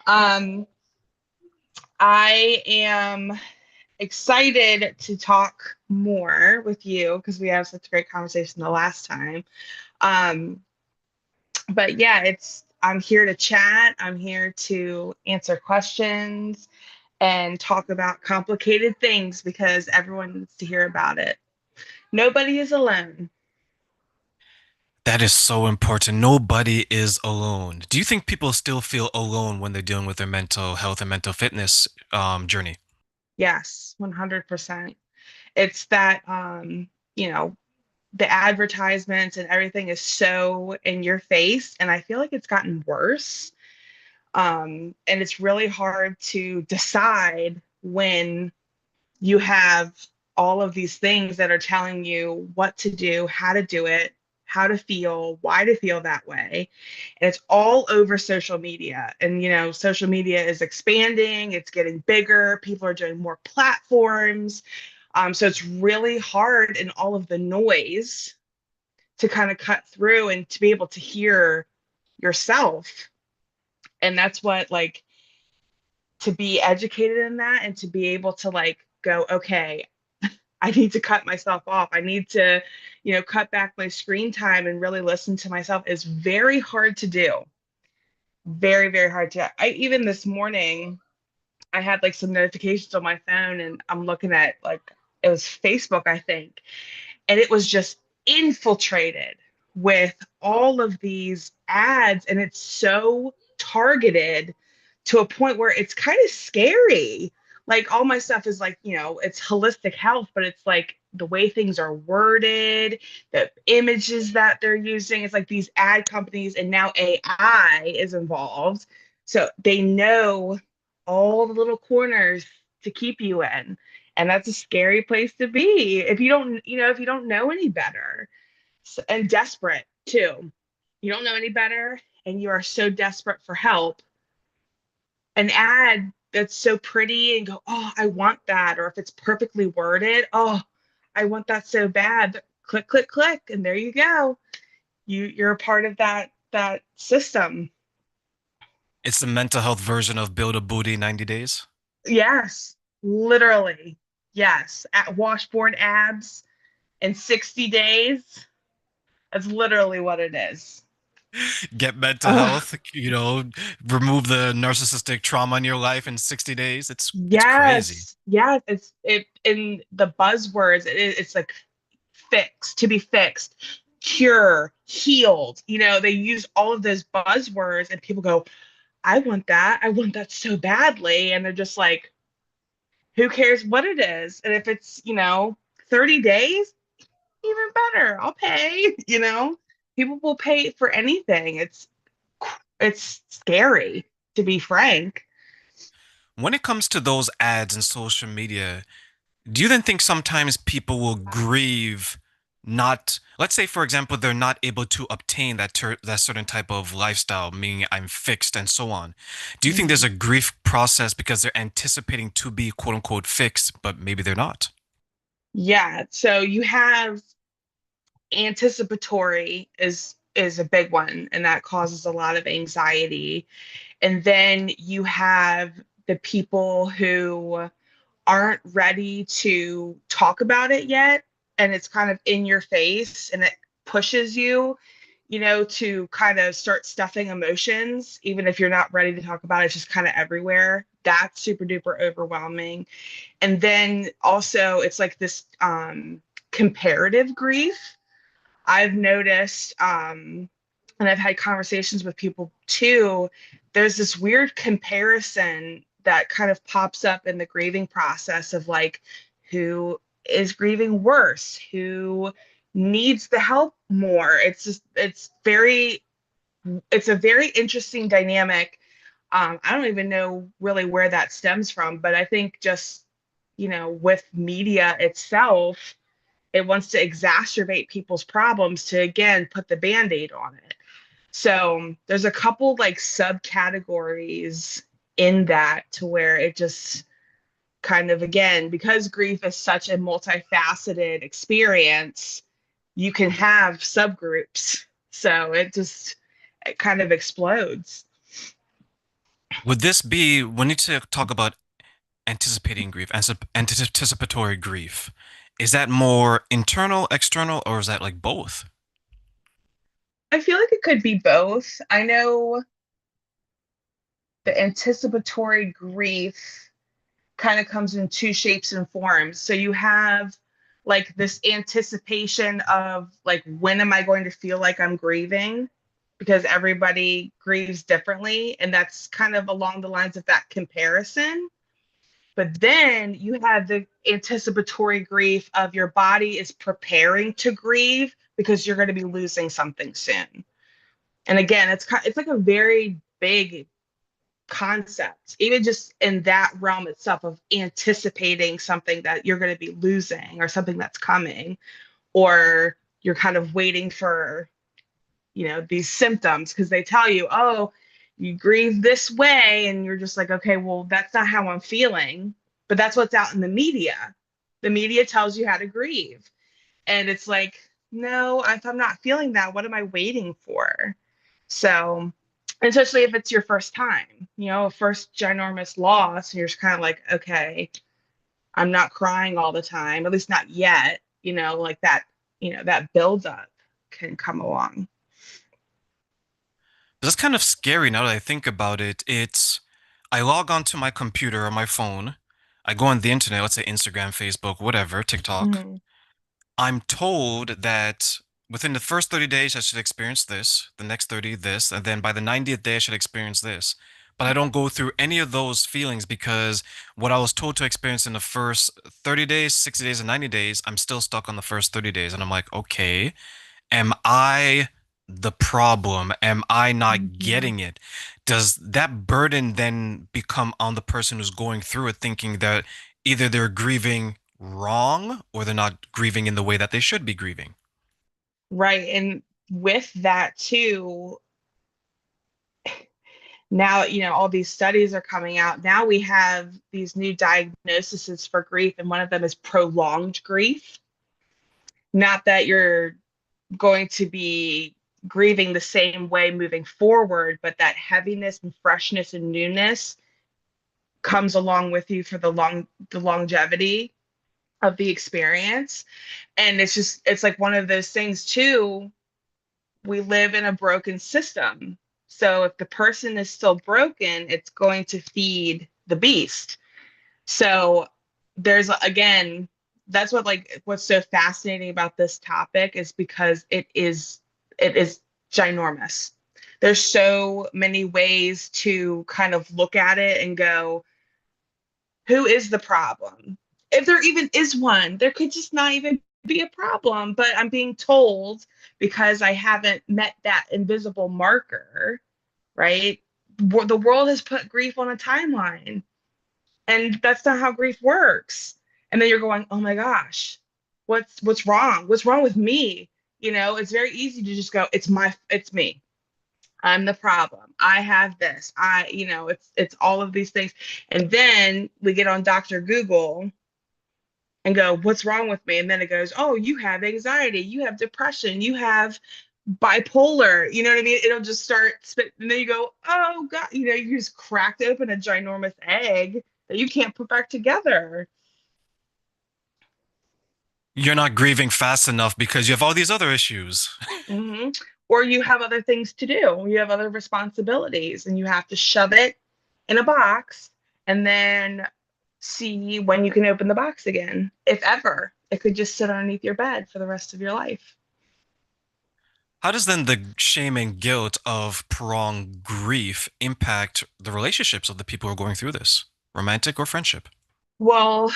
Um, I am excited to talk more with you because we had such a great conversation the last time. Um, but yeah, I'm here to chat. I'm here to answer questions and talk about complicated things because everyone needs to hear about it. Nobody is alone. That is so important. Nobody is alone. Do you think people still feel alone when they're dealing with their mental health and mental fitness journey? Yes, 100%. It's that you know, the advertisements and everything is so in your face, and I feel like it's gotten worse. And it's really hard to decide when you have all of these things that are telling you what to do, how to do it, how to feel, why to feel that way. And it's all over social media. And, social media is expanding, it's getting bigger, people are doing more platforms. So it's really hard in all of the noise to kind of cut through and to be able to hear yourself. And that's what, like, to be educated in that and to be able to, like, go, okay, I need to cut myself off. I need to, cut back my screen time and really listen to myself is very hard to do. Very, very hard to. I even this morning, I had like some notifications on my phone and I'm looking at, like, it was Facebook, I think, and it was just infiltrated with all of these ads, and it's so targeted to a point where it's kind of scary. Like, all my stuff is like, it's holistic health, but it's like the way things are worded, the images that they're using. It's like these ad companies, and now AI is involved, so they know all the little corners to keep you in, and that's a scary place to be if you don't know any better. And desperate too. You don't know any better and you are so desperate for help. An ad that's so pretty and go, oh, I want that. Or if it's perfectly worded, oh, I want that so bad. Click, click, click, and there you go. You're a part of that system. It's the mental health version of build a booty 90 days. Yes, literally. Yes. At washboard abs in 60 days. That's literally what it is. Get mental Oh, health, remove the narcissistic trauma in your life in 60 days. It's crazy. yes, yes. It in the buzzwords. It's like fixed, to be fixed, cure, healed. They use all of those buzzwords, and people go, "I want that. I want that so badly," and they're just like, "Who cares what it is? And if it's 30 days, even better. I'll pay." People will pay for anything. It's scary, to be frank. When it comes to those ads and social media, do you then think sometimes people will grieve not, let's say, for example, they're not able to obtain that certain type of lifestyle, meaning I'm fixed and so on. Do you think there's Mhm. a grief process because they're anticipating to be quote unquote fixed, but maybe they're not? Yeah, so you have anticipatory is a big one, and that causes a lot of anxiety. And then you have the people who aren't ready to talk about it yet, and it's kind of in your face and it pushes you, to kind of start stuffing emotions even if you're not ready to talk about it. It's just kind of everywhere. That's super duper overwhelming. And then also it's like this comparative grief. I've noticed, and I've had conversations with people too, there's this weird comparison that kind of pops up in the grieving process of, like, who is grieving worse, who needs the help more. It's a very interesting dynamic. I don't even know really where that stems from, but I think just, with media itself, it wants to exacerbate people's problems to, again, put the band-aid on it. So there's a couple, like, subcategories in that, to where it just kind of, again, because grief is such a multifaceted experience, you can have subgroups. So it kind of explodes. Would this be, when you talk about anticipating grief, anticipatory grief, is that more internal, external, or is that like both? I feel like it could be both. I know the anticipatory grief kind of comes in two shapes and forms. So you have like this anticipation of like, when am I going to feel like I'm grieving? Because everybody grieves differently. And that's kind of along the lines of that comparison. But then you have the anticipatory grief of your body is preparing to grieve because you're going to be losing something soon. And again, it's like a very big concept, even just in that realm itself of anticipating something that you're going to be losing or something that's coming, or you're kind of waiting for, these symptoms because they tell you, oh, you grieve this way. And you're just like, okay, well, that's not how I'm feeling. But that's what's out in the media. The media tells you how to grieve. And it's like, no, if I'm not feeling that, what am I waiting for? So, especially if it's your first time, a first ginormous loss, and you're just kind of like, okay, I'm not crying all the time, at least not yet, like that, that buildup can come along. That's kind of scary now that I think about it. I log onto my computer or my phone, I go on the internet, let's say Instagram, Facebook, whatever, TikTok. Mhm. I'm told that within the first 30 days, I should experience this, the next 30, this, and then by the 90th day, I should experience this. But I don't go through any of those feelings because what I was told to experience in the first 30 days, 60 days, and 90 days, I'm still stuck on the first 30 days. And I'm like, okay, am I the problem? Am I not Mhm. getting it? Does that burden then become on the person who's going through it, thinking that either they're grieving wrong or they're not grieving in the way that they should be grieving? Right. And with that too, now, all these studies are coming out. Now we have these new diagnoses for grief, and one of them is prolonged grief. Not that you're going to be grieving the same way moving forward, but that heaviness and freshness and newness comes along with you for the longevity of the experience. And it's like one of those things too. We live in a broken system. So if the person is still broken, it's going to feed the beast. So there's again, that's what's so fascinating about this topic is because it is ginormous. There's so many ways to kind of look at it and go, who is the problem? If there even is one, there could just not even be a problem, but I'm being told because I haven't met that invisible marker, right? The world has put grief on a timeline, and that's not how grief works. And then you're going, oh my gosh, what's wrong? What's wrong with me? It's very easy to just go, it's me. I'm the problem. I have this. It's all of these things. And then we get on Dr. Google and go, what's wrong with me? And then it goes, oh, you have anxiety, you have depression, you have bipolar. You know what I mean? It'll just start spit, and then you go, oh God, you just cracked open a ginormous egg that you can't put back together. You're not grieving fast enough because you have all these other issues. Hmm. Or you have other things to do. You have other responsibilities, and you have to shove it in a box and then see when you can open the box again, if ever. It could just sit underneath your bed for the rest of your life. How does then the shame and guilt of prolonged grief impact the relationships of the people who are going through this, romantic or friendship? Well,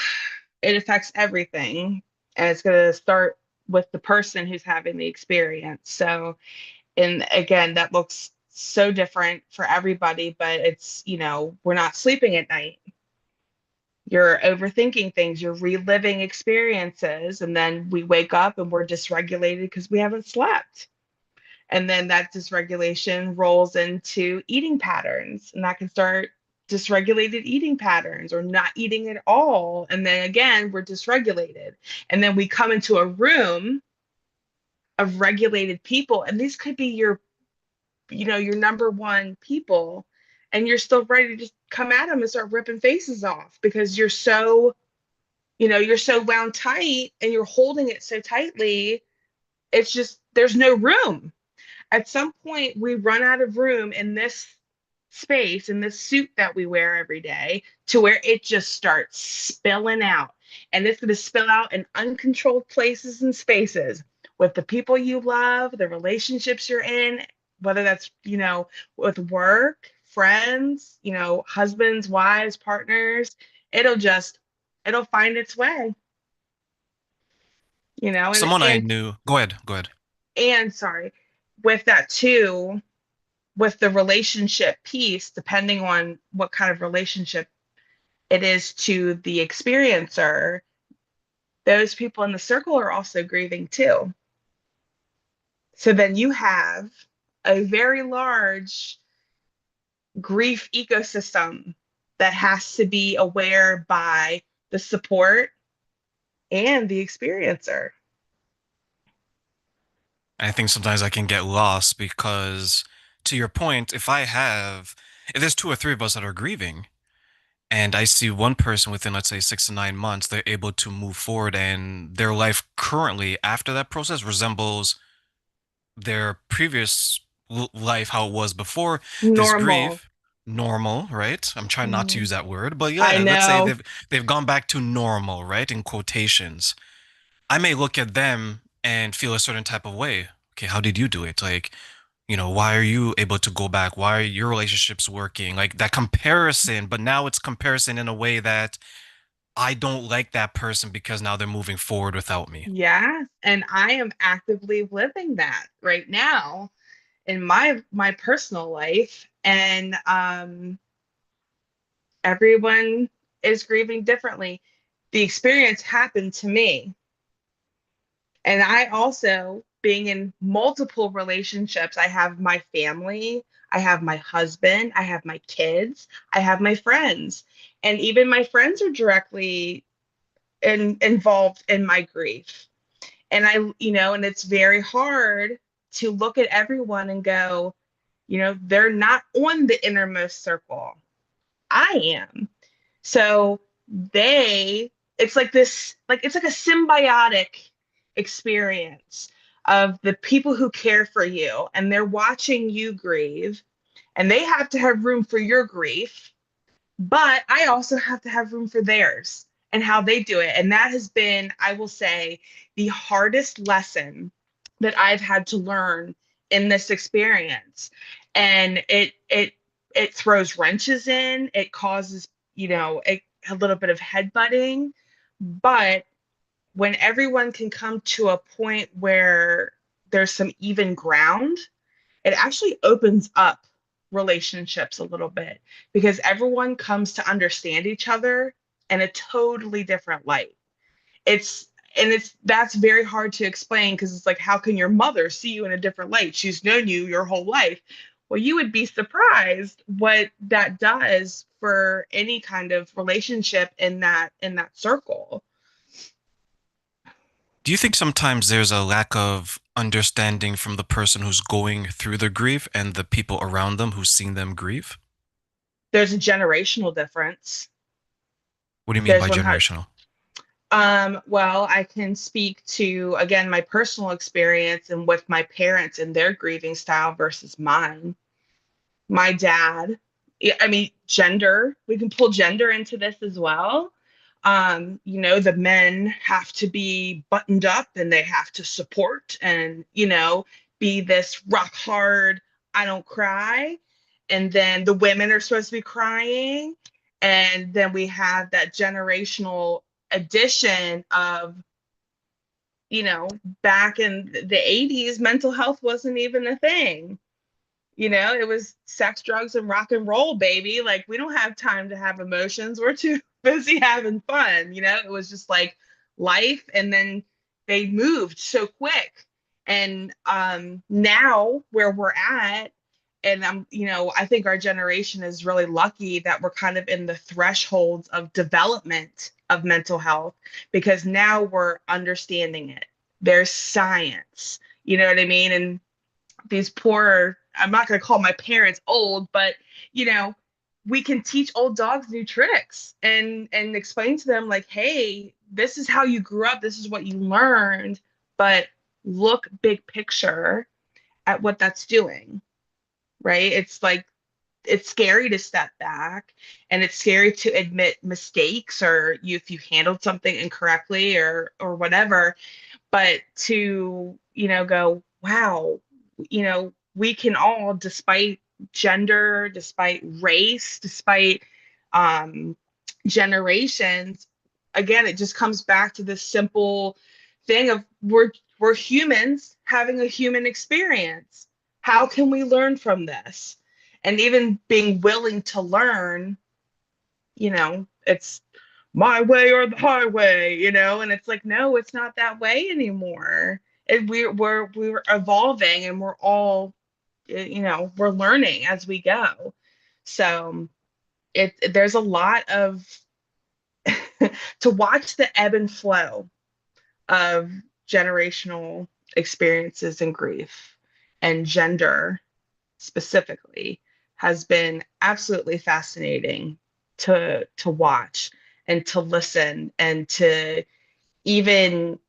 it affects everything, and it's going to start with the person who's having the experience. So, and again, that looks so different for everybody, but we're not sleeping at night. You're overthinking things, you're reliving experiences, and then we wake up and we're dysregulated because we haven't slept. And then that dysregulation rolls into eating patterns, and that can start dysregulated eating patterns or not eating at all. And then again, we're dysregulated. And then we come into a room of regulated people, and these could be your number one people. and you're still ready to just come at them and start ripping faces off because you're so, you're so wound tight and you're holding it so tightly. It's just, there's no room. At some point, we run out of room in this space, in this suit that we wear every day, to where it just starts spilling out. And it's going to spill out in uncontrolled places and spaces with the people you love, the relationships you're in, whether that's, with work, friends, husbands, wives, partners. It'll just, it'll find its way, and, Someone I and, knew. Go ahead. Go ahead. and sorry, with that too, with the relationship piece, depending on what kind of relationship it is to the experiencer, those people in the circle are also grieving too. So then you have a very large grief ecosystem that has to be aware by the support and the experiencer. I think sometimes I can get lost because, to your point, if there's two or three of us that are grieving, and I see one person within, let's say, 6 to 9 months, they're able to move forward, and their life currently after that process resembles their previous life, how it was before this Normal. grief, normal, right? I'm trying not to Mhm. use that word, but I yeah, let's say know. they've gone back to normal, right? In quotations. I may look at them and feel a certain type of way. Okay, how did you do it? Like, why are you able to go back? Why are your relationships working? Like that comparison, but now it's comparison in a way that I don't like that person because now they're moving forward without me. Yeah. And I am actively living that right now in my personal life. And everyone is grieving differently. The experience happened to me. And I also, being in multiple relationships, I have my family, I have my husband, I have my kids, I have my friends. And even my friends are directly involved in my grief. And and it's very hard to look at everyone and go, they're not on the innermost circle. I am. So they, it's like this, like it's like a symbiotic experience of the people who care for you and they're watching you grieve and they have to have room for your grief, but I also have to have room for theirs and how they do it. And that has been, I will say, the hardest lesson that I've had to learn in this experience. And it throws wrenches in, it causes, a little bit of headbutting, but when everyone can come to a point where there's some even ground, it actually opens up relationships a little bit because everyone comes to understand each other in a totally different light. It's it's that's very hard to explain because it's like, how can your mother see you in a different light? She's known you your whole life. Well, you would be surprised what that does for any kind of relationship in that circle. Do you think sometimes there's a lack of understanding from the person who's going through the grief and the people around them who's seeing them grieve? There's a generational difference. What do you mean There's by 100. generational? Well, I can speak to, again, my personal experience and with my parents and their grieving style versus mine. My dad, yeah, I mean, gender, we can pull gender into this as well. The men have to be buttoned up and they have to support and, be this rock hard, I don't cry. And then the women are supposed to be crying. And then we have that generational addition of, back in the 80s, mental health wasn't even a thing. It was sex, drugs, and rock and roll, baby. Like, we don't have time to have emotions. We're too busy having fun. It was just like life. And then they moved so quick. And now where we're at, and I think our generation is really lucky that we're kind of in the thresholds of development of mental health because now we're understanding it. There's science, you know what I mean? And these poor I'm not going to call my parents old, but you know, we can teach old dogs new tricks and explain to them like, hey, this is how you grew up, this is what you learned, but look big picture at what that's doing, right? It's like it's scary to step back and it's scary to admit mistakes or you if you handled something incorrectly or whatever, but to, go, wow, we can all, despite gender, despite race, despite um, generations, again, it just comes back to this simple thing of we're humans having a human experience. How can we learn from this? And even being willing to learn, it's my way or the highway, and it's like, no, it's not that way anymore. And we're evolving and we're all, we're learning as we go. So there's a lot of to watch the ebb and flow of generational experiences and grief and gender specifically has been absolutely fascinating to watch and to listen and to even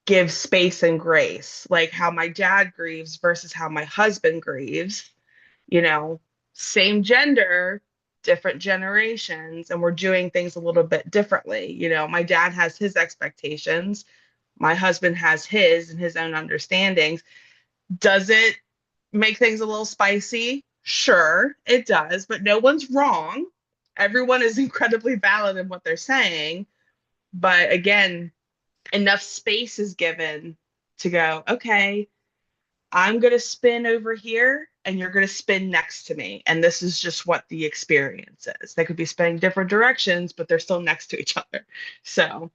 give space and grace, like how my dad grieves versus how my husband grieves, you know, same gender, different generations, and we're doing things a little bit differently. My dad has his expectations, my husband has his and his own understandings. Does it make things a little spicy? Sure, it does, but no one's wrong. Everyone is incredibly valid in what they're saying. But again, enough space is given to go, okay, I'm going to spin over here and you're going to spin next to me. And this is just what the experience is. They could be spinning different directions, but they're still next to each other. So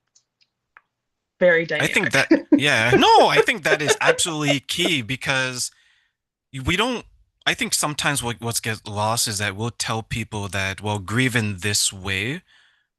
very I think dynamic. that, yeah, no, I think that is absolutely key because we don't, I think sometimes what gets lost is that we'll tell people that, well, grieve in this way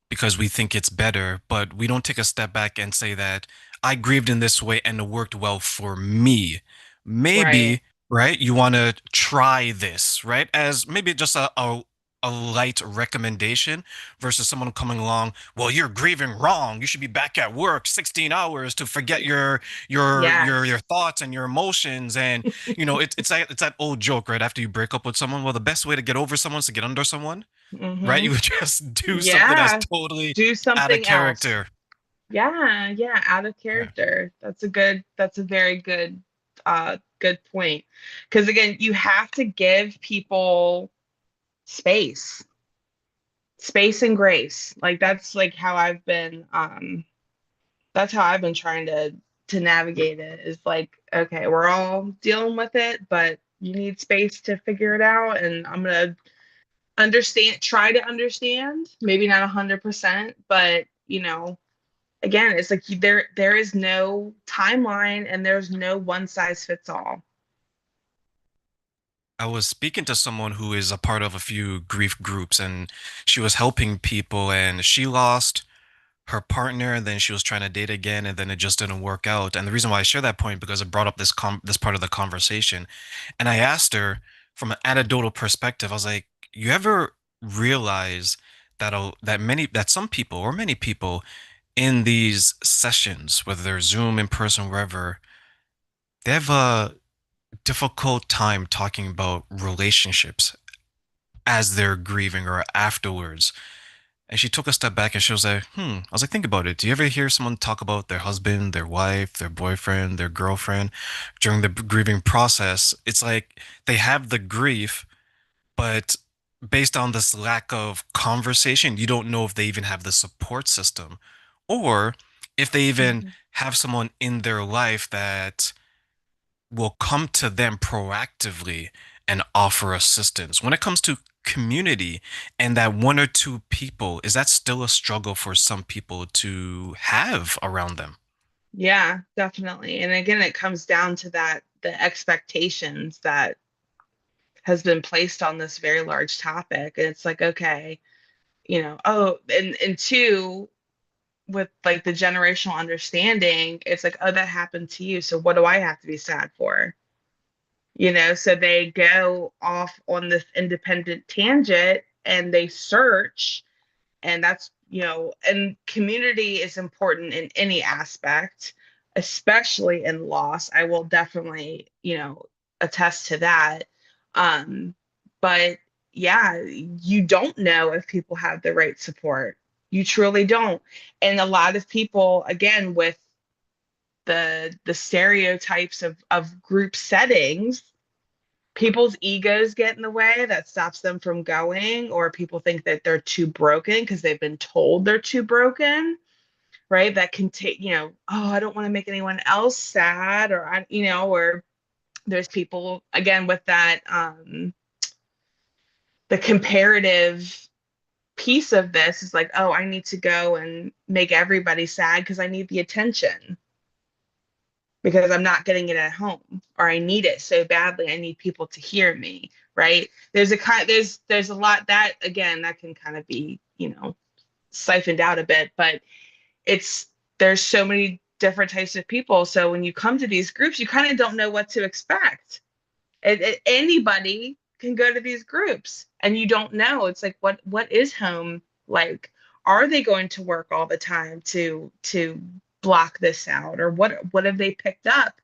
because we think it's better, but we don't take a step back and say that I grieved in this way and it worked well for me. Right. Maybe, right? You want to try this, right? As maybe just a light recommendation versus someone coming along, well, you're grieving wrong. You should be back at work 16 hours to forget your Yes. thoughts and your emotions. And it's that old joke, right? After you break up with someone, well, the best way to get over someone is to get under someone, right? Hmm. You would just do something that's Yeah. totally Do out of something else. character. Yeah, yeah, out of Yeah. character. That's a very good point. Because again, you have to give people space, space and grace. Like that's like how I've been that's how I've been trying to navigate it is like, okay, we're all dealing with it, but you need space to figure it out. And I'm gonna try to understand, maybe not 100%, but again, it's like there is no timeline and there's no one size fits all. I was speaking to someone who is a part of a few grief groups, and she was helping people, and she lost her partner, and then she was trying to date again, and then it just didn't work out. And the reason why I share that point because it brought up this part of the conversation, and I asked her from an anecdotal perspective. I was like, "You ever realize that some people or many people in these sessions, whether they're Zoom, in person, wherever, they have a difficult time talking about relationships as they're grieving or afterwards." And she took a step back and she was like, I was like, think about it. Do you ever hear someone talk about their husband, their wife, their boyfriend, their girlfriend during the grieving process? It's like they have the grief, but based on this lack of conversation, you don't know if they even have the support system or if they even Mhm. have someone in their life that will come to them proactively and offer assistance. When it comes to community and that one or two people, is that still a struggle for some people to have around them? Yeah, definitely. And again, it comes down to that the expectations that has been placed on this very large topic. And it's like, okay, oh, and two, with like the generational understanding, it's like, oh, that happened to you. So what do I have to be sad for? So they go off on this independent tangent and they search, and and community is important in any aspect, especially in loss. I will definitely, attest to that. um but yeah, you don't know if people have the right support. You truly don't. And a lot of people, again, with the stereotypes of group settings, people's egos get in the way that stops them from going, or people think that they're too broken because they've been told they're too broken, right? That can take, oh, I don't want to make anyone else sad, or or there's people, again, with that, the comparative piece of this is like, oh, I need to go and make everybody sad because I need the attention, because I'm not getting it at home, or I need it so badly. I need people to hear me, right? There's a lot that, again, that can kind of be, siphoned out a bit, but it's there's so many different types of people. So when you come to these groups, you kind of don't know what to expect. Anybody can go to these groups, and you don't know. It's like, what is home like? Are they going to work all the time to block this out, or what have they picked up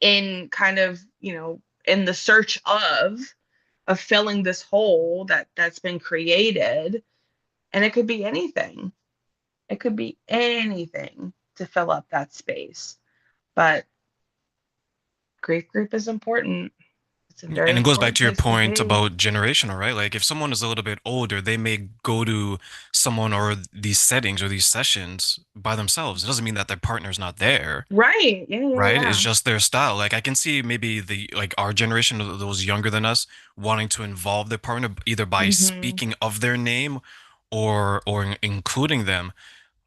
in kind of, in the search of filling this hole that's been created? And it could be anything. It could be anything to fill up that space. But grief group is important. It's a very And it goes back important to your place to point be. about generational, right? Like if someone is a little bit older, they may go to someone or these settings or these sessions by themselves. It doesn't mean that their partner's not there, Right. Yeah, yeah, right? It's yeah. just their style. Like I can see maybe our generation, those younger than us, wanting to involve their partner either by Hmm. speaking of their name or including them.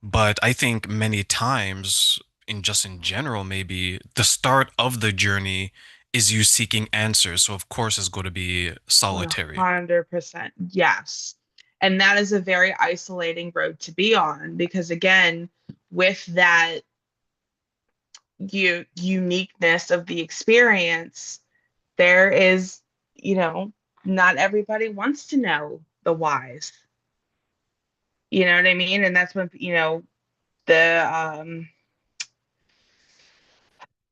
But I think many times, in general, maybe the start of the journey is you seeking answers. So of course it's going to be solitary. 100%. Yes. And that is a very isolating road to be on, because, again, with that uniqueness of the experience, there is, you know, not everybody wants to know the whys. You know what I mean? And that's when, the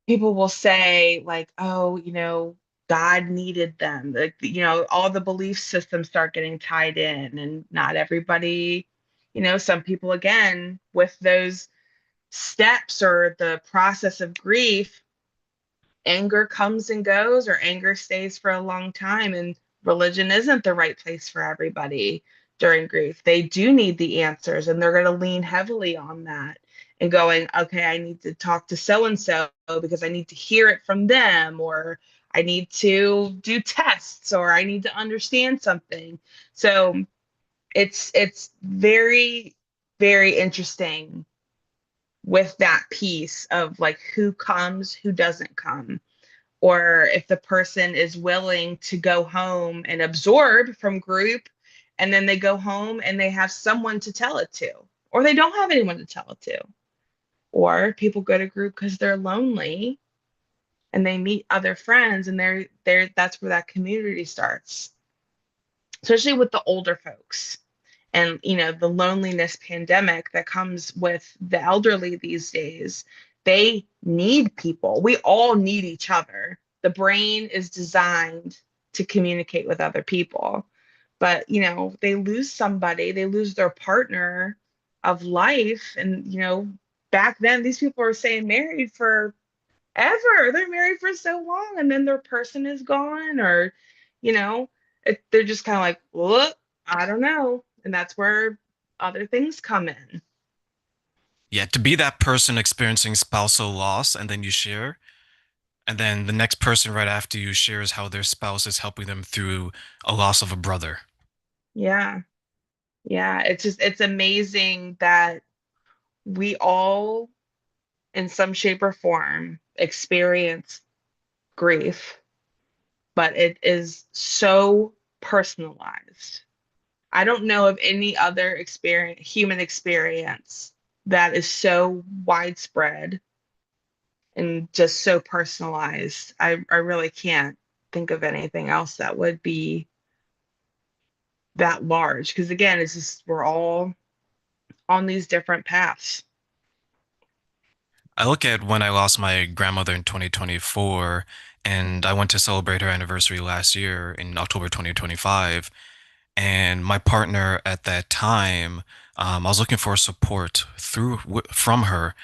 people will say, like, oh, God needed them. Like, all the belief systems start getting tied in, and not everybody, some people, again, with those steps or the process of grief, anger comes and goes, or anger stays for a long time. And religion isn't the right place for everybody during grief. They do need the answers, and they're going to lean heavily on that, and going, okay, I need to talk to so and so because I need to hear it from them, or I need to do tests, or I need to understand something. So it's very, very interesting with that piece of, like, who comes, who doesn't come, or if the person is willing to go home and absorb from group, and then they go home and they have someone to tell it to, or they don't have anyone to tell it to. Or people go to group because they're lonely, and they meet other friends, and they're that's where that community starts, especially with the older folks. And the loneliness pandemic that comes with the elderly these days, they need people. We all need each other. The brain is designed to communicate with other people. But they lose somebody, they lose their partner of life. And back then, these people are staying married for ever. They're married for so long, and then their person is gone, or you know they're just kind of like, well, I don't know. And that's where other things come in. Yeah, to be that person experiencing spousal loss and then you share, and then the next person right after you shares how their spouse is helping them through a loss of a brother. Yeah, yeah, it's amazing that we all, in some shape or form, experience grief, but it is so personalized. I don't know of any other human experience that is so widespread and just so personalized. I really can't think of anything else that would be that large because again, it's just we're all on these different paths. I look at when I lost my grandmother in 2024, and I went to celebrate her anniversary last year in October 2025. And my partner at that time, I was looking for support from her,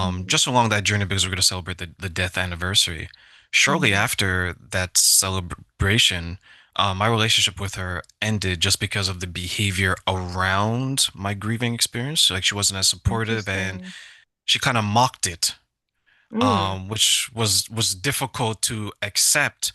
Mhm. just along that journey because we're going to celebrate the death anniversary. Shortly Mhm. after that celebration, my relationship with her ended just because of the behavior around my grieving experience. Like she wasn't as supportive, and Interesting. she kind of mocked it, Mm, which was difficult to accept.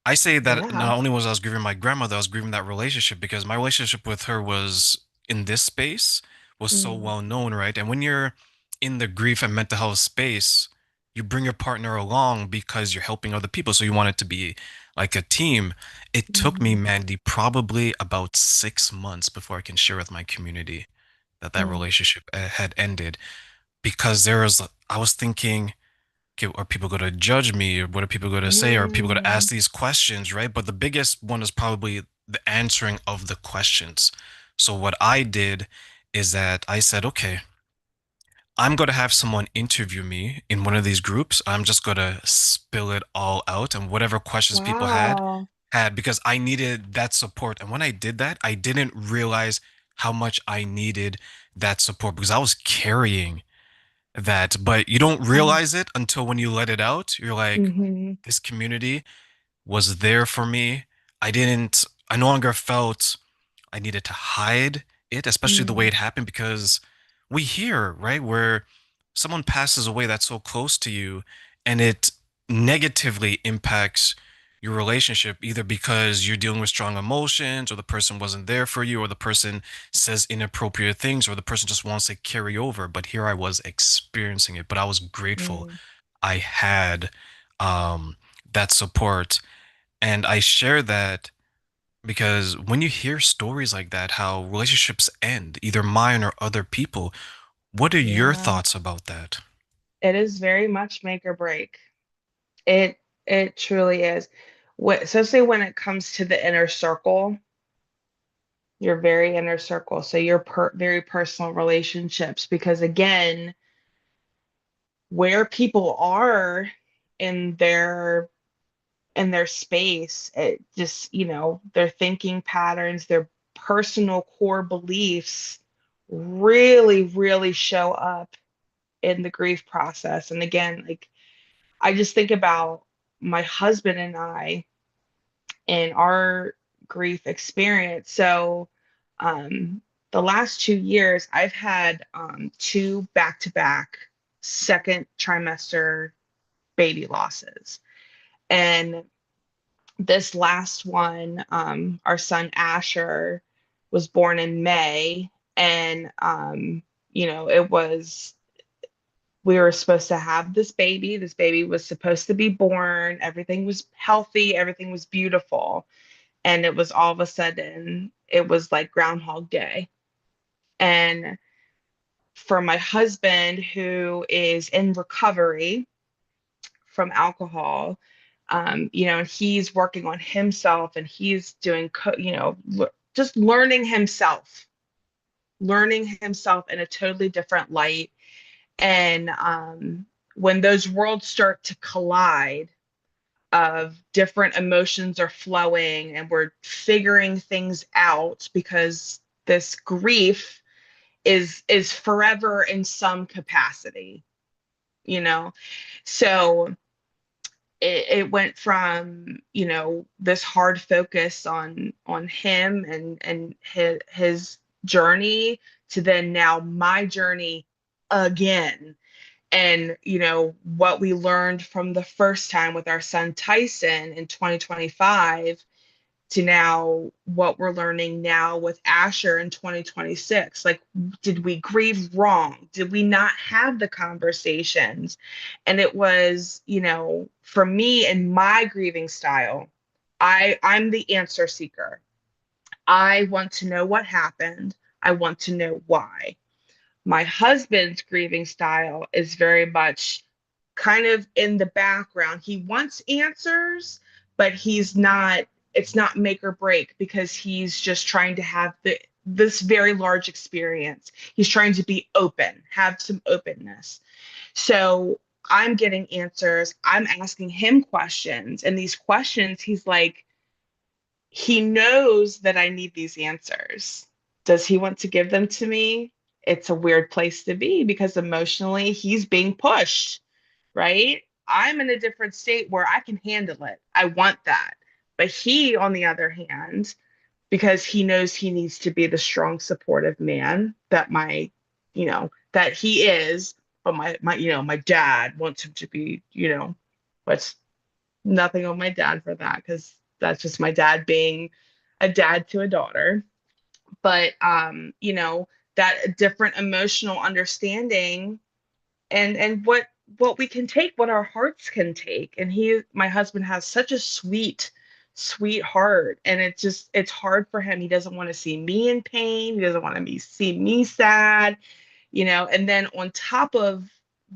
I say that yeah. not only was I was grieving my grandmother, I was grieving that relationship because my relationship with her was in this space was so Mm, well known, right? And when you're in the grief and mental health space, you bring your partner along because you're helping other people. So you want it to be like a team. It took me, mhm, Mandy, probably about 6 months before I can share with my community that that mm, relationship had ended because I was thinking, okay, are people going to judge me? What are people going to say? Are people going to mm. ask these questions, right? But the biggest one is probably the answering of the questions. So what I did is that I said, okay, I'm going to have someone interview me in one of these groups. I'm just going to spill it all out and whatever questions people Wow. had because I needed that support. And when I did that, I didn't realize how much I needed that support because I was carrying that, but you don't Oh, realize it until when you let it out. You're like, mhm, this community was there for me. I no longer felt I needed to hide it, especially the way mm, it happened, because we hear, right, where someone passes away that's so close to you and it negatively impacts your relationship, either because you're dealing with strong emotions, or the person wasn't there for you, or the person says inappropriate things, or the person just wants to carry over. But here I was experiencing it, but I was grateful mm. I had um, that support. And I share that because when you hear stories like that, how relationships end, either mine or other people, what are your Yeah. thoughts about that? It is very much make or break. It it truly is. What, especially when it comes to the inner circle, your very inner circle. So your very personal relationships, because again, where people are in their in their space, it just, their thinking patterns, their personal core beliefs really, really show up in the grief process. And again, like I just think about my husband and I and our grief experience. So, the last 2 years, I've had two back-to-back second trimester baby losses. And this last one, our son Asher was born in May, and it was we were supposed to have this baby. This baby was supposed to be born. Everything was healthy. Everything was beautiful. And it was all of a sudden, it was like Groundhog Day. And for my husband, who is in recovery from alcohol, and he's working on himself and he's doing, just learning himself in a totally different light. And when those worlds start to collide, of different emotions are flowing and we're figuring things out because this grief is forever in some capacity, you know so it went from this hard focus on him and his journey to then now my journey again. And what we learned from the first time with our son Tyson in 2025 to now what we're learning now with Asher in 2026. Like, did we grieve wrong? Did we not have the conversations? And it was, for me and my grieving style, I'm the answer seeker. I want to know what happened. I want to know why. My husband's grieving style is very much, kind of in the background. He wants answers, but he's not, it's not make or break because he's just trying to have this very large experience. He's trying to be open, have some openness. So I'm getting answers. I'm asking him questions. And these questions, he's like, he knows that I need these answers. Does he want to give them to me? It's a weird place to be because emotionally he's being pushed, right? I'm in a different state where I can handle it. I want that. But he, on the other hand, because he knows he needs to be the strong, supportive man that that he is, but my dad wants him to be, what's nothing on my dad for that, because that's just my dad being a dad to a daughter. But that different emotional understanding and what we can take, what our hearts can take. And my husband has such a sweet heart, and it's hard for him. He doesn't want to see me in pain. He doesn't want to see me sad, and then on top of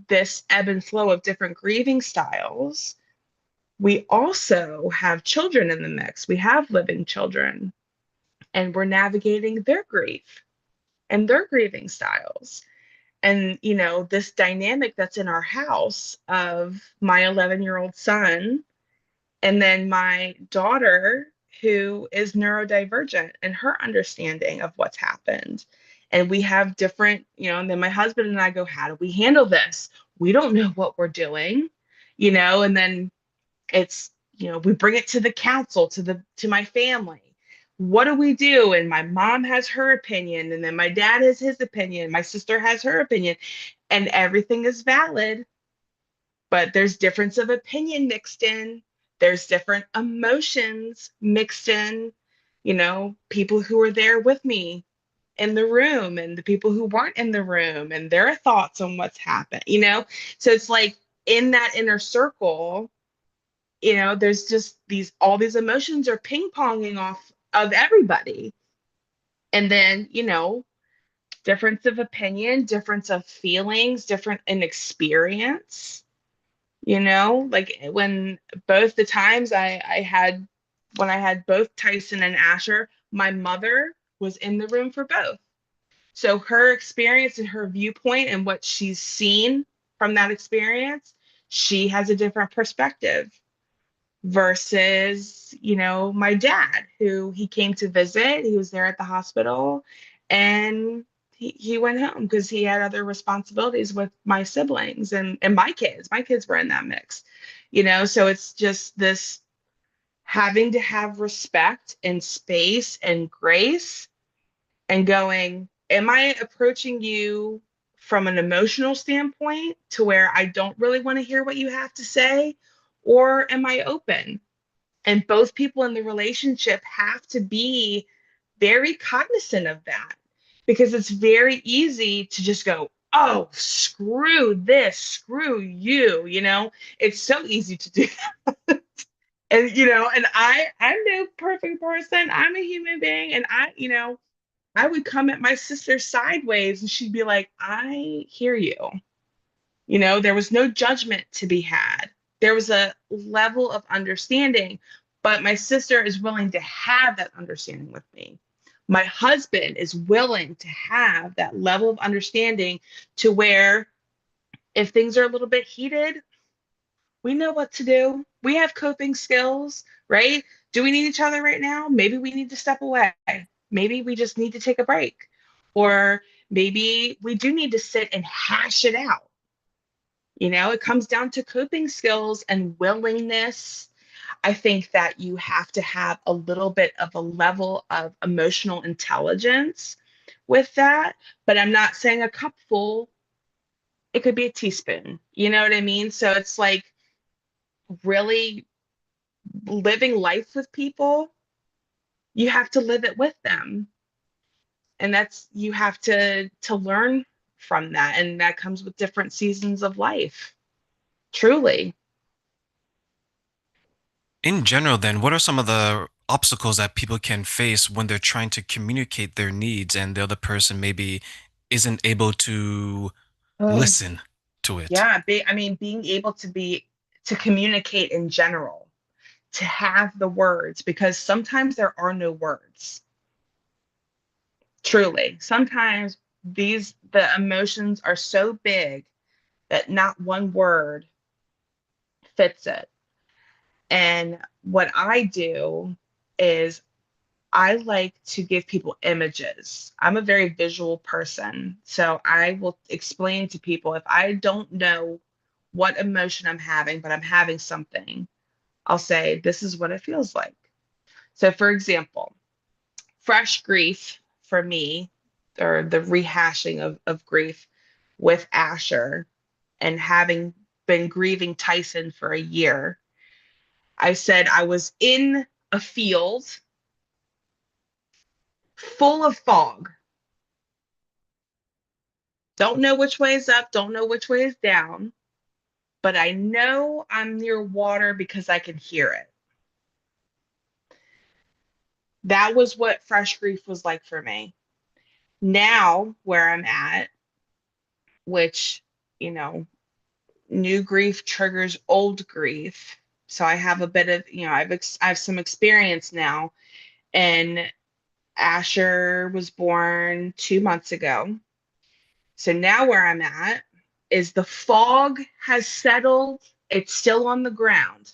this ebb and flow of different grieving styles, we also have children in the mix. We have living children, and we're navigating their grief and their grieving styles. And, this dynamic that's in our house of my 11-year-old son and then my daughter, who is neurodivergent and her understanding of what's happened. And we have different, and then my husband and I go, how do we handle this? We don't know what we're doing, and then it's, we bring it to the council, to my family. What do we do? And my mom has her opinion, and then my dad has his opinion, my sister has her opinion, and everything is valid, but there's difference of opinion mixed in. There's different emotions mixed in, people who were there with me in the room and the people who weren't in the room and their thoughts on what's happened. So it's like in that inner circle, there's just all these emotions are ping-ponging off of everybody. And then, difference of opinion, difference of feelings, different in experience, like when both the times I had, when I had both Tyson and Asher, my mother was in the room for both. So her experience and her viewpoint and what she's seen from that experience, she has a different perspective versus, my dad, who he came to visit. He was there at the hospital, and he went home because he had other responsibilities with my siblings and my kids. My kids were in that mix, so it's just this having to have respect and space and grace and going, am I approaching you from an emotional standpoint to where I don't really want to hear what you have to say? Or am I open? And both people in the relationship have to be very cognizant of that, because it's very easy to just go, oh, screw this, screw you, it's so easy to do that. And and I'm no perfect person. I'm a human being, and I would come at my sister sideways and she'd be like, I hear you. There was no judgment to be had. There was a level of understanding, but my sister is willing to have that understanding with me. My husband is willing to have that level of understanding to where if things are a little bit heated, we know what to do. We have coping skills, right? Do we need each other right now? Maybe we need to step away. Maybe we just need to take a break. Or maybe we do need to sit and hash it out. It comes down to coping skills and willingness. I think that you have to have a little bit of a level of emotional intelligence with that. But I'm not saying a cup full, it could be a teaspoon. You know what I mean? So it's like really living life with people, you have to live it with them. And that's, you have to learn from that. And that comes with different seasons of life. Truly. In general, then, what are some of the obstacles that people can face when they're trying to communicate their needs and the other person maybe isn't able to Oh, listen to it. Yeah, I mean, being able to communicate in general, to have the words, because sometimes there are no words. Truly. Sometimes the emotions are so big that not one word fits it. And what I do is I like to give people images. I'm a very visual person. So I will explain to people if I don't know what emotion I'm having, but I'm having something, I'll say, this is what it feels like. So, for example, fresh grief for me, or the rehashing of grief with Asher and having been grieving Tyson for a year, I said I was in a field full of fog. Don't know which way is up, don't know which way is down, but I know I'm near water because I can hear it. That was what fresh grief was like for me. Now, where I'm at, which, you know, new grief triggers old grief. So I have a bit of, I have some experience now. And Asher was born 2 months ago. So now where I'm at is the fog has settled. It's still on the ground.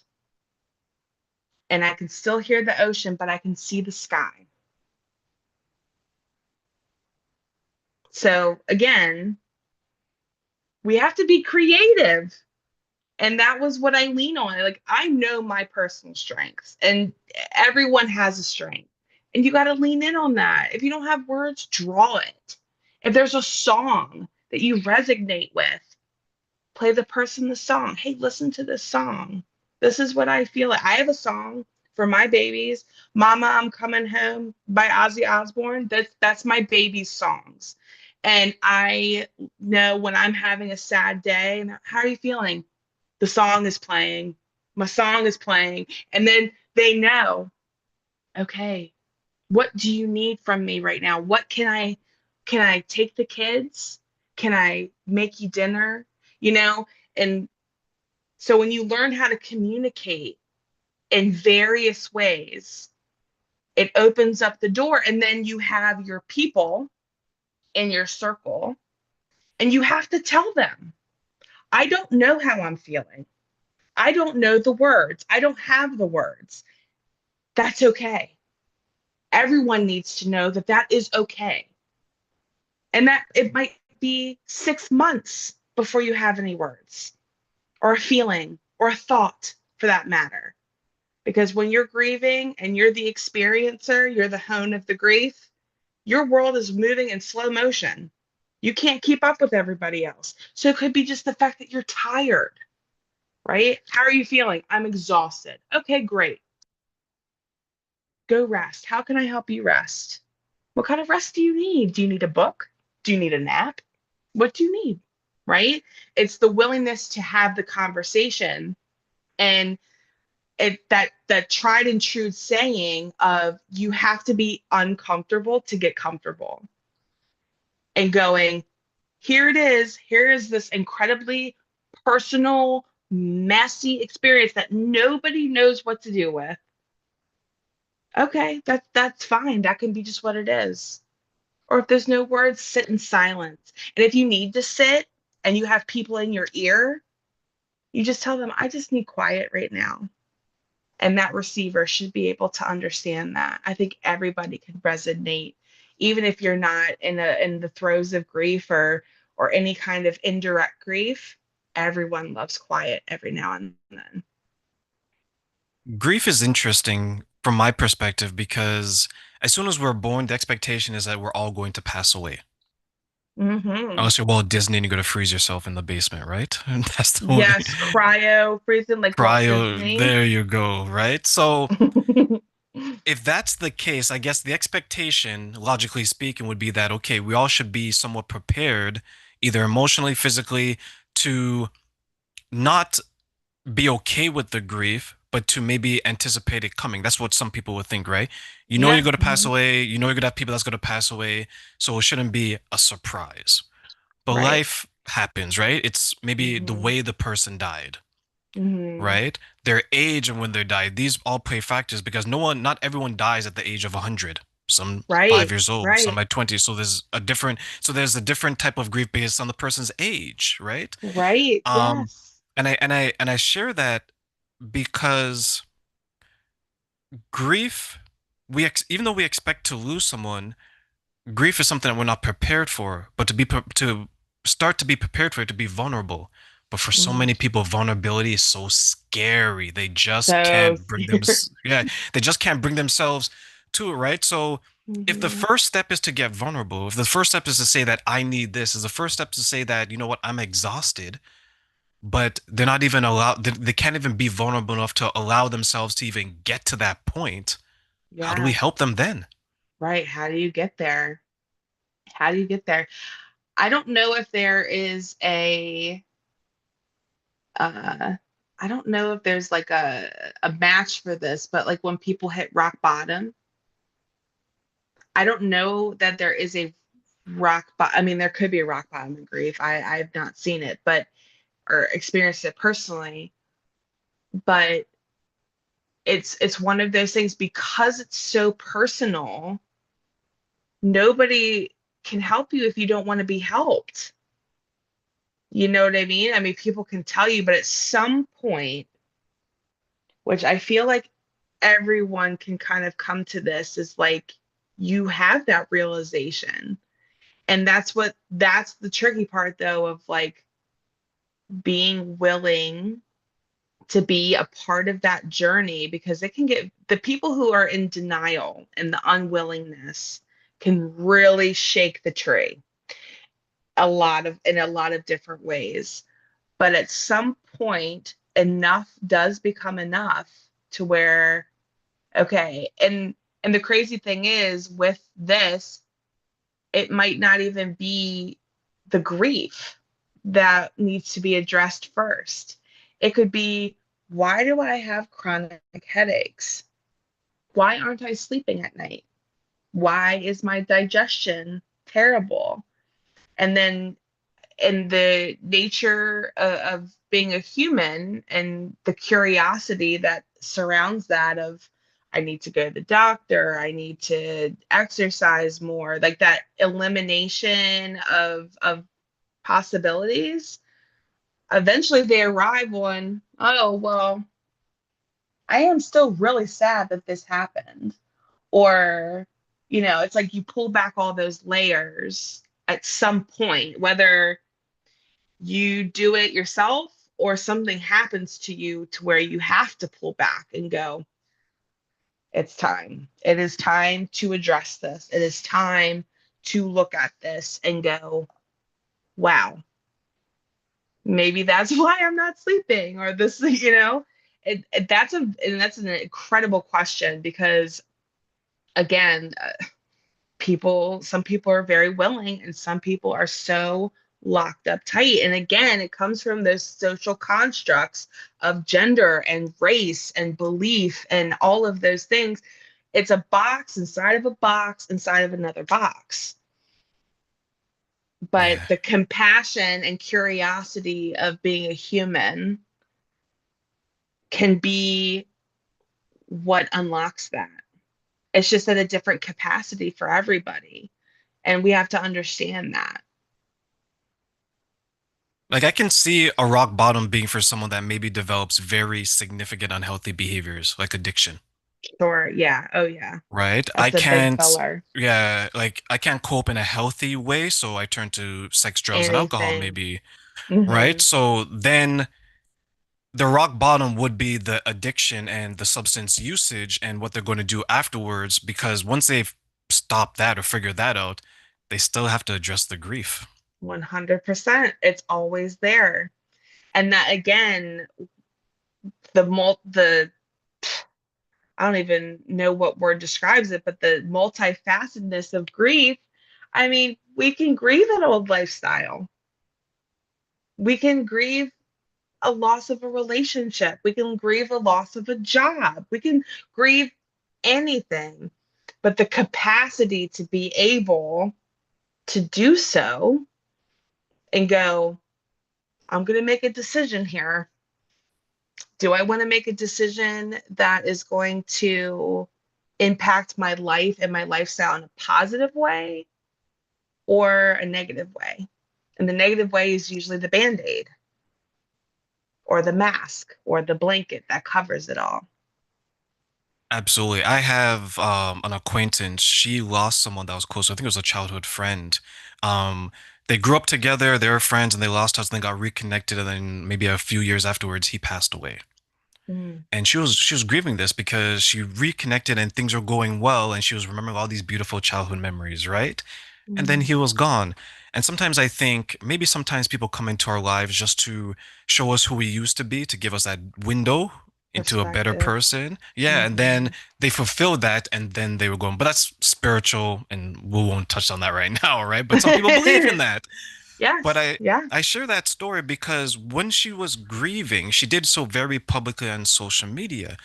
And I can still hear the ocean, but I can see the sky. So again, we have to be creative. And that was what I lean on. Like, I know my personal strengths, and everyone has a strength. And you got to lean in on that. If you don't have words, draw it. If there's a song that you resonate with, play the person the song. Hey, listen to this song. This is what I feel like. I have a song for my babies. Mama, I'm Coming Home by Ozzy Osbourne. That's my baby's songs. And I know when I'm having a sad day, and how are you feeling? The song is playing. My song is playing. And then they know, okay, what do you need from me right now? What can I take the kids? Can I make you dinner? You know, and so when you learn how to communicate in various ways, it opens up the door. And then you have your people in your circle, and you have to tell them, I don't know how I'm feeling. I don't know the words. I don't have the words. That's okay. Everyone needs to know that that is okay. And that it might be 6 months before you have any words or a feeling or a thought for that matter. Because when you're grieving and you're the experiencer, you're the hone of the grief, your world is moving in slow motion. You can't keep up with everybody else. So it could be just the fact that you're tired, right? How are you feeling? I'm exhausted. Okay, great. Go rest. How can I help you rest? What kind of rest do you need? Do you need a book? Do you need a nap? What do you need? Right? It's the willingness to have the conversation, and that tried and true saying of you have to be uncomfortable to get comfortable, and going, here it is. Here is this incredibly personal, messy experience that nobody knows what to do with. Okay, that's fine. That can be just what it is. Or if there's no words, sit in silence. And if you need to sit and you have people in your ear, you just tell them, I just need quiet right now. And that receiver should be able to understand that. I think everybody can resonate, even if you're not in the throes of grief or any kind of indirect grief. Everyone loves quiet every now and then. Grief is interesting from my perspective because as soon as we're born, the expectation is that we're all going to pass away. Hmm. Unless you're Walt Disney and you're going to freeze yourself in the basement, right? And that's the only Yes, cryo freezing like Walt cryo. Disney. There you go, right? So if that's the case, I guess the expectation, logically speaking, would be that, okay, we all should be somewhat prepared, either emotionally, physically, to not be okay with the grief, but to maybe anticipate it coming. That's what some people would think, right? You know you're Yeah. going to pass Mhm. away. You know you're going to have people that's going to pass away. So it shouldn't be a surprise. But Right. life happens, right? It's maybe the Hmm. way the person died, Hmm. right? Their age and when they died. These all play factors because not everyone dies at the age of 100. Some 5 Right, years old, some right, at 20. So there's a different type of grief based on the person's age, right? right. Um, Yes. and I share that because grief, even though we expect to lose someone, grief is something that we're not prepared for. But to start to be prepared for it, to be vulnerable. But for so Mhm. many people, vulnerability is so scary. They just So, can't bring them. Yeah, they just can't bring themselves to it, right? So if the mhm. first step is to get vulnerable, if the first step is to say that I need this, is the first step to say that, you know what, I'm exhausted, but they're not even allowed, they can't even be vulnerable enough to allow themselves to even get to that point. How do we Yeah, help them then? right. How do you get there? How do you get there? I don't know if there is uh I don't know if there's like a match for this, but like when people hit rock bottom, I don't know that there is a rock bottom. I mean, there could be a rock bottom in grief. I've not seen it, but or experienced it personally, but it's one of those things because it's so personal. Nobody can help you if you don't want to be helped. You know what I mean? I mean, people can tell you, but at some point, which I feel like everyone can kind of come to this, is like you have that realization. And that's the tricky part though of like being willing to be a part of that journey because it can get the people who are in denial and the unwillingness can really shake the tree in a lot of different ways. But at some point, enough does become enough to where, okay, and the crazy thing is with this, it might not even be the grief that needs to be addressed first. It could be, why do I have chronic headaches? Why aren't I sleeping at night? Why is my digestion terrible? And then in the nature of being a human and the curiosity that surrounds that of I need to go to the doctor, I need to exercise more, like that elimination of possibilities, eventually they arrive on, oh well, I am still really sad that this happened. Or, it's like you pull back all those layers at some point, whether you do it yourself or something happens to you to where you have to pull back and go, it's time. It is time to address this. It is time to look at this and go, wow, maybe that's why I'm not sleeping or this, that's an incredible question because again, some people are very willing and some people are so locked up tight. And again, it comes from those social constructs of gender and race and belief and all of those things. It's a box inside of a box inside of another box. But Yeah. the compassion and curiosity of being a human can be what unlocks that. It's just at a different capacity for everybody. And we have to understand that. Like I can see a rock bottom being for someone that maybe develops very significant unhealthy behaviors like addiction, Sure. Yeah. Oh, yeah. right? I That's a big can't, filler. yeah, like I can't cope in a healthy way, so I turn to sex, drugs, and alcohol Anything. maybe, right? Hmm. So then the rock bottom would be the addiction and the substance usage and what they're going to do afterwards, because once they've stopped that or figured that out, they still have to address the grief. 100%. It's always there. And that again, the I don't even know what word describes it, but the multifacetedness of grief. I mean, we can grieve an old lifestyle. We can grieve a loss of a relationship. We can grieve a loss of a job. We can grieve anything. But the capacity to be able to do so and go, I'm going to make a decision here. Do I want to make a decision that is going to impact my life and my lifestyle in a positive way or a negative way? And the negative way is usually the band-aid or the mask or the blanket that covers it all. Absolutely. I have an acquaintance. She lost someone that was close. I think it was a childhood friend. Um, they grew up together, they were friends, and they lost touch, and then got reconnected, and then maybe a few years afterwards, he passed away. Mm, And she was grieving this because she reconnected and things were going well, and she was remembering all these beautiful childhood memories, right? And then mm, he was gone. And sometimes I think maybe sometimes people come into our lives just to show us who we used to be, to give us that window into a better perspective. person. Yeah, and then Hmm. they fulfilled that and then they were going. But that's spiritual and we won't touch on that right now, right? But some people believe in that. But Yes. Yeah. I share that story because when she was grieving, she did so very publicly on social media.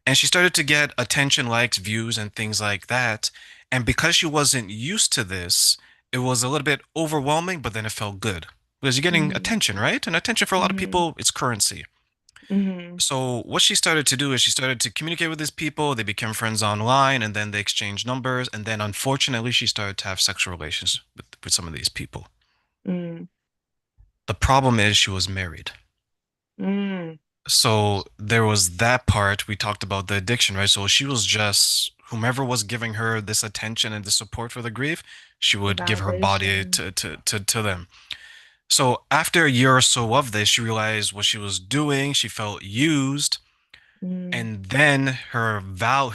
And she started to get attention, likes, views, and things like that. And because she wasn't used to this, it was a little bit overwhelming, but then it felt good because you're getting Hmm. attention, right? And attention for a lot of Hmm. people, it's currency. Hmm. So what she started to do is she started to communicate with these people. They became friends online, and then they exchanged numbers. And then, unfortunately, she started to have sexual relations with some of these people. Mm, The problem is she was married. mm. So there was that part. We talked about the addiction, right? So she was just whomever was giving her this attention and the support for the grief, she The would give her body validation. to them. So after a year or so of this, she realized what she was doing. She felt used, Mm, and then her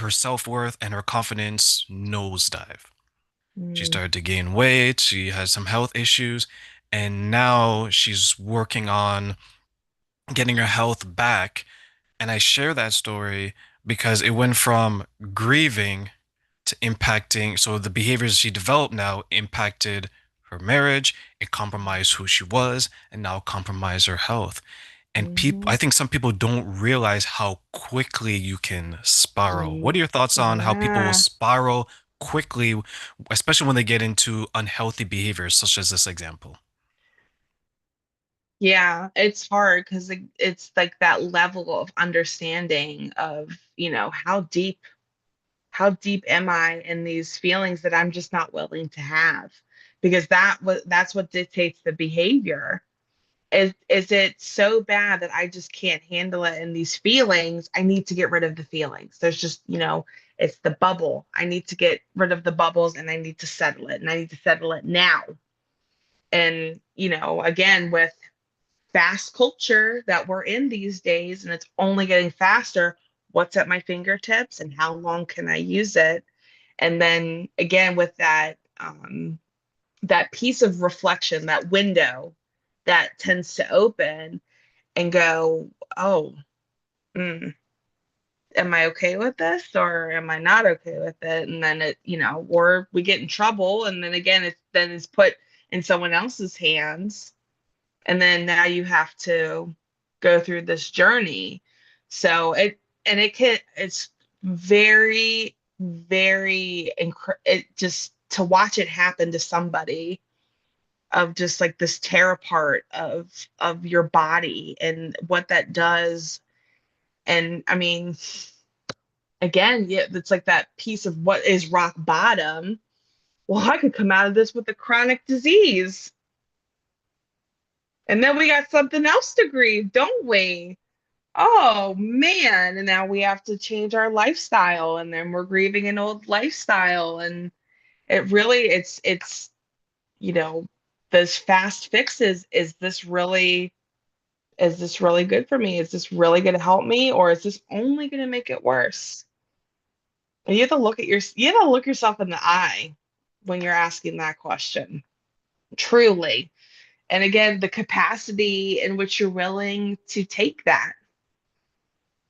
self-worth and her confidence nosedive. She mm, started to gain weight. She had some health issues, and now she's working on getting her health back. And I share that story because it went from grieving to impacting. So the behaviors she developed now impacted her marriage, it compromised who she was, and now compromised her health. And mm-hmm. I think some people don't realize how quickly you can spiral. What are your thoughts on how people will Yeah. spiral quickly, especially when they get into unhealthy behaviors, such as this example? Yeah, it's hard because it's like that level of understanding of, how deep am I in these feelings that I'm just not willing to have? Because that's what dictates the behavior. Is it so bad that I just can't handle it and these feelings, I need to get rid of the feelings. There's just, it's the bubble. I need to get rid of the bubbles and I need to settle it and I need to settle it now. And, again, with fast culture that we're in these days and it's only getting faster, what's at my fingertips and how long can I use it? And then again with that piece of reflection, that window that tends to open and go, oh, mm, am I okay with this or am I not okay with it? And then or we get in trouble, and then again, it's put in someone else's hands, and then now you have to go through this journey. So it's very, very it just to watch it happen to somebody, of just like this tear apart of your body and what that does. And I mean, again, yeah, it's like that piece of what is rock bottom. Well, I could come out of this with a chronic disease. And then we got something else to grieve, don't we? Oh man. And now we have to change our lifestyle, and then we're grieving an old lifestyle. And it's you know, those fast fixes. Is this really good for me? Is this really going to help me, or is this only going to make it worse? And you have to look yourself in the eye when you're asking that question, truly. And again, the capacity in which you're willing to take that.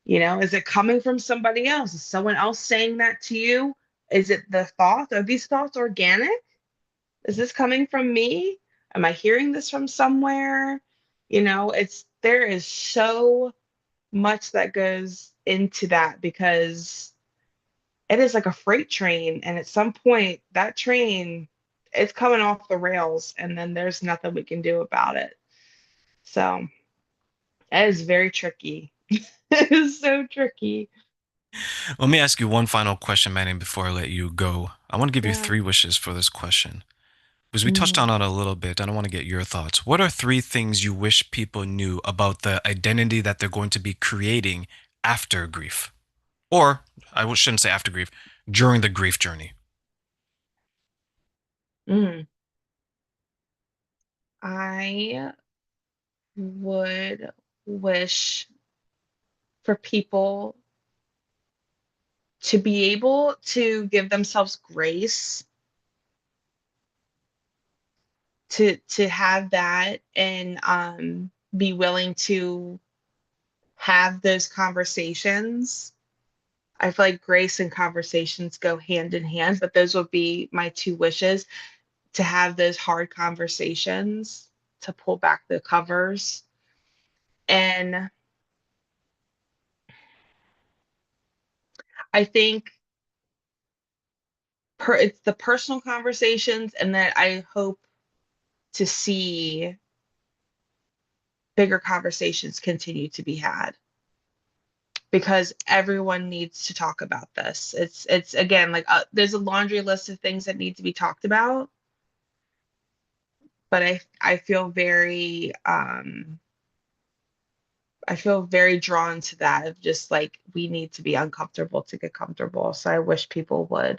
Is it coming from somebody else? Is someone else saying that to you? Is it the thought? Are these thoughts organic? Is this coming from me? Am I hearing this from somewhere? There is so much that goes into that, because it is like a freight train. And at some point, that train it's coming off the rails, and then there's nothing we can do about it. So it is very tricky. It is so tricky. Let me ask you one final question, Manny, before I let you go. I want to give you Yeah. three wishes for this question. Because we touched on Mm, it a little bit, and I want to get your thoughts. What are three things you wish people knew about the identity that they're going to be creating after grief? Or shouldn't say after grief, during the grief journey. mm. I would wish for people to be able to give themselves grace, to have that, and be willing to have those conversations. I feel like grace and conversations go hand in hand, but those would be my two wishes: to have those hard conversations, to pull back the covers. And I think it's the personal conversations, and that I hope to see bigger conversations continue to be had, because everyone needs to talk about this. It's again, like, there's a laundry list of things that need to be talked about, but I feel very I feel very drawn to that, of just like, we need to be uncomfortable to get comfortable. So I wish people would